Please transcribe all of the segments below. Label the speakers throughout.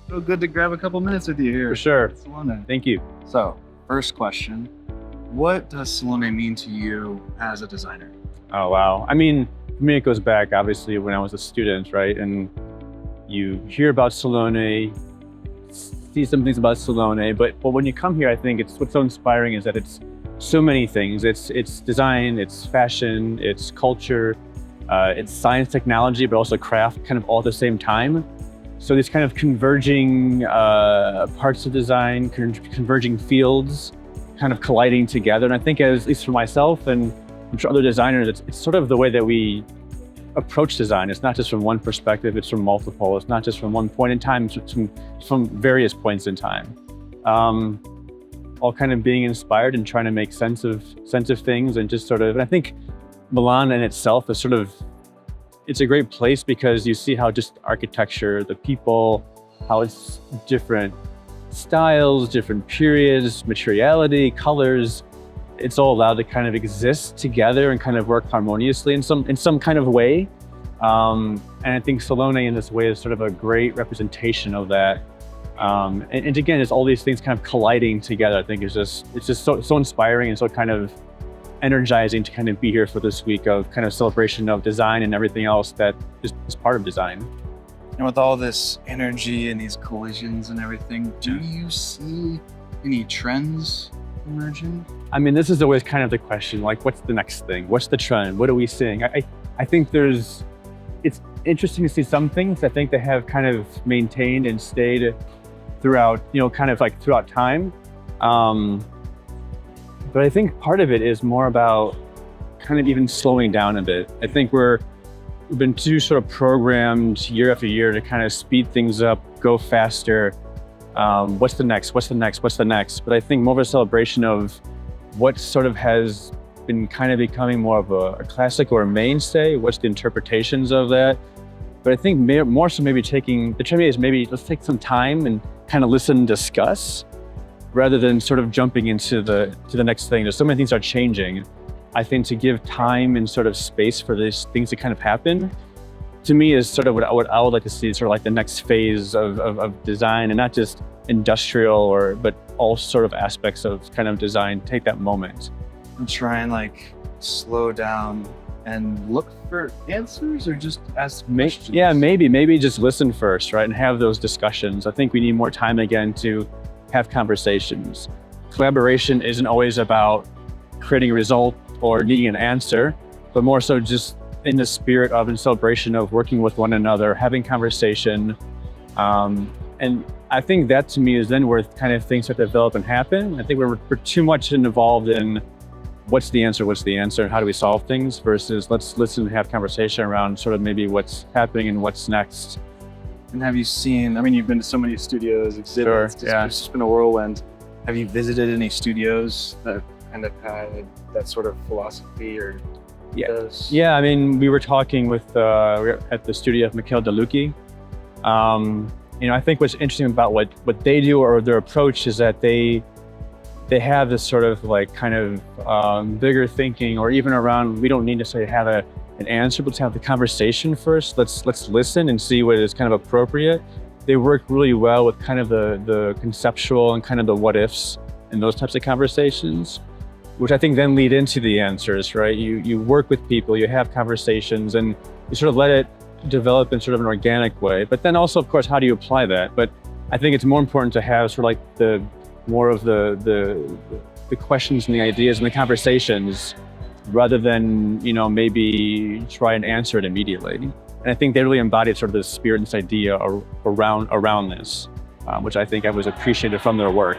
Speaker 1: So good to grab a couple minutes with you here.
Speaker 2: For sure.
Speaker 1: Salone.
Speaker 2: Thank you.
Speaker 1: So, first question. What does Salone mean to you as a designer?
Speaker 2: Oh, wow. I mean, for me, it goes back, obviously, when I was a student, right? And you hear about Salone, see some things about Salone, but when you come here, I think what's so inspiring is that it's so many things. It's design, it's fashion, it's culture, it's science, technology, but also craft, kind of all at the same time. So these kind of converging parts of design, converging fields, kind of colliding together. And I think, at least for myself and I'm sure other designers, it's sort of the way that we approach design. It's not just from one perspective, it's from multiple. It's not just from one point in time, it's from various points in time. All kind of being inspired and trying to make sense of things, and just sort of, and I think Milan in itself is it's a great place because you see how just architecture, the people, how it's different styles, different periods, materiality, colors, it's all allowed to kind of exist together and kind of work harmoniously in some kind of way. And I think Salone in this way is sort of a great representation of that. And again, it's all these things kind of colliding together. I think it's just so inspiring and so kind of energizing to kind of be here for this week of kind of celebration of design and everything else that is part of design.
Speaker 1: And with all this energy and these collisions and everything, do you see any trends emerging?
Speaker 2: I mean, this is always kind of the question, like, what's the next thing? What's the trend? What are we seeing? I think it's interesting to see some things. I think they have kind of maintained and stayed throughout, kind of like throughout time. But I think part of it is more about kind of even slowing down a bit. I think we've been too sort of programmed year after year to kind of speed things up, go faster. What's the next? What's the next? What's the next? But I think more of a celebration of what sort of has been kind of becoming more of a classic or a mainstay. What's the interpretations of that? But I think more so maybe the trend is maybe let's take some time and kind of listen and discuss, rather than sort of jumping into the next thing. There's so many things are changing. I think to give time and sort of space for these things to kind of happen, to me, is sort of what I would like to see, sort of like the next phase of design, and not just industrial but all sort of aspects of kind of design. Take that moment
Speaker 1: And try and slow down and look for answers, or just ask questions?
Speaker 2: Yeah, maybe just listen first, right? And have those discussions. I think we need more time again to have conversations. Collaboration isn't always about creating a result or needing an answer, but more so just in the spirit of and celebration of working with one another, having conversation. And I think that to me is then where kind of things have to develop and happen. I think we're too much involved in what's the answer, and how do we solve things, versus let's listen and have conversation around sort of maybe what's happening and what's next.
Speaker 1: And have you seen, you've been to so many studios, exhibits,
Speaker 2: Sure, yeah.
Speaker 1: It's just been a whirlwind. Have you visited any studios that kind of had that sort of philosophy or ethos?
Speaker 2: Yeah, we were talking with, we were at the studio of Michael Delucchi. I think what's interesting about what they do, or their approach, is that they have this sort of kind of bigger thinking, or even around, we don't need to say have an answer, but to have the conversation first. Let's listen and see what is kind of appropriate. They work really well with kind of the conceptual and kind of the what ifs and those types of conversations, which I think then lead into the answers, right? You work with people, you have conversations, and you sort of let it develop in sort of an organic way. But then also, of course, how do you apply that? But I think it's more important to have sort of the questions and the ideas and the conversations, rather than, maybe try and answer it immediately. And I think they really embodied sort of this spirit and this idea around this, which I think I was appreciated from their work.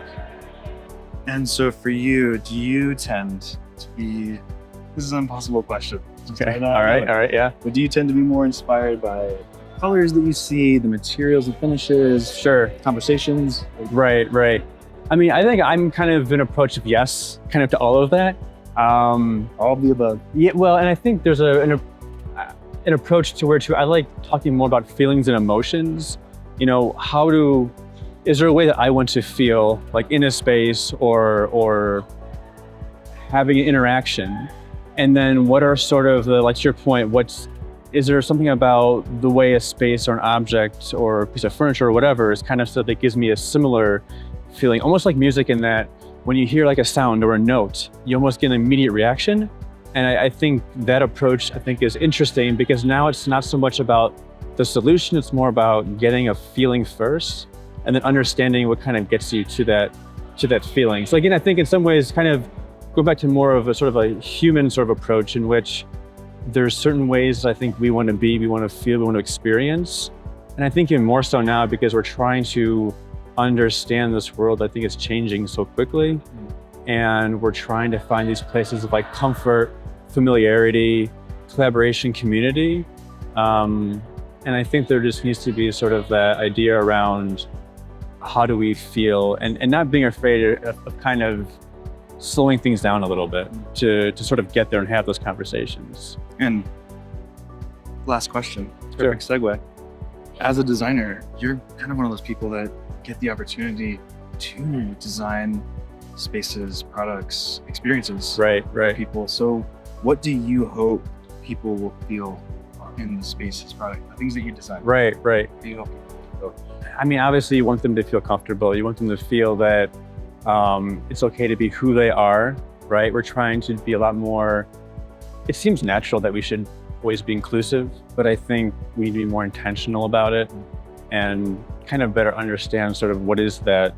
Speaker 1: And so for you, do you tend to be, this is an impossible question.
Speaker 2: Okay, all right, yeah.
Speaker 1: But do you tend to be more inspired by colors that you see, the materials and finishes?
Speaker 2: Sure.
Speaker 1: Conversations?
Speaker 2: Right. I think I'm kind of an approach of yes, kind of to all of that.
Speaker 1: All of the above.
Speaker 2: Yeah, well, and I think there's an approach to where I like talking more about feelings and emotions. Is there a way that I want to feel in a space, or having an interaction. And then what are sort of the, like to your point, is there something about the way a space or an object or a piece of furniture or whatever is kind of stuff that gives me a similar feeling, almost like music, in that when you hear like a sound or a note, you almost get an immediate reaction. And I think that approach, is interesting, because now it's not so much about the solution, it's more about getting a feeling first and then understanding what kind of gets you to that feeling. So again, I think in some ways kind of go back to more of a sort of a human sort of approach, in which there's certain ways I think we want to be, we want to feel, we want to experience. And I think even more so now, because we're trying to understand this world, I think it's changing so quickly. And we're trying to find these places of like comfort, familiarity, collaboration, community. And I think there just needs to be sort of that idea around how do we feel, and not being afraid of kind of slowing things down a little bit to sort of get there and have those conversations.
Speaker 1: And last question,
Speaker 2: Sure.
Speaker 1: perfect segue. As a designer, you're kind of one of those people that get the opportunity to design spaces, products, experiences
Speaker 2: Right.
Speaker 1: for people. So what do you hope people will feel in the spaces, product, the things that you design?
Speaker 2: Right.
Speaker 1: What do you hope people feel?
Speaker 2: I mean, obviously you want them to feel comfortable. You want them to feel that it's okay to be who they are, right? We're trying to be a lot more, it seems natural that we should always be inclusive, but I think we need to be more intentional about it and kind of better understand sort of what is that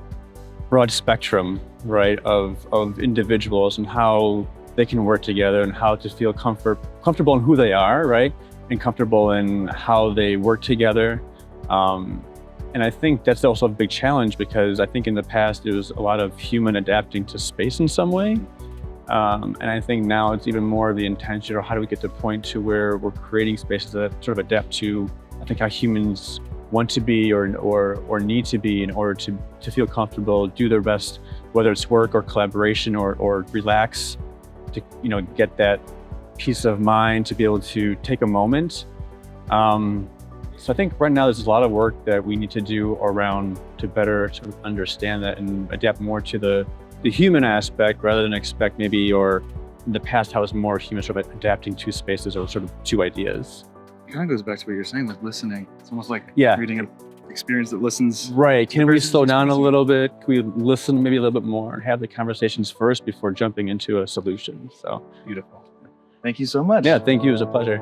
Speaker 2: broad spectrum, right, of individuals and how they can work together and how to feel comfortable in who they are, right? And comfortable in how they work together. And I think that's also a big challenge, because I think in the past it was a lot of human adapting to space in some way. And I think now it's even more of the intention, or how do we get to a point to where we're creating spaces that sort of adapt to, I think, how humans want to be or need to be in order to feel comfortable, do their best, whether it's work or collaboration or relax, to get that peace of mind, to be able to take a moment. So I think right now there's a lot of work that we need to do around to better sort of understand that and adapt more to the human aspect, rather than expect maybe, or in the past how it's more human sort of adapting to spaces or sort of to ideas.
Speaker 1: It kind of goes back to what you're saying with listening. It's almost like creating an experience that listens.
Speaker 2: Right. Can we slow down a
Speaker 1: experiencing.
Speaker 2: little bit? Can we listen maybe a little bit more and have the conversations first before jumping into a solution? So
Speaker 1: Beautiful. Thank you so much.
Speaker 2: yeah, thank you. It was a pleasure.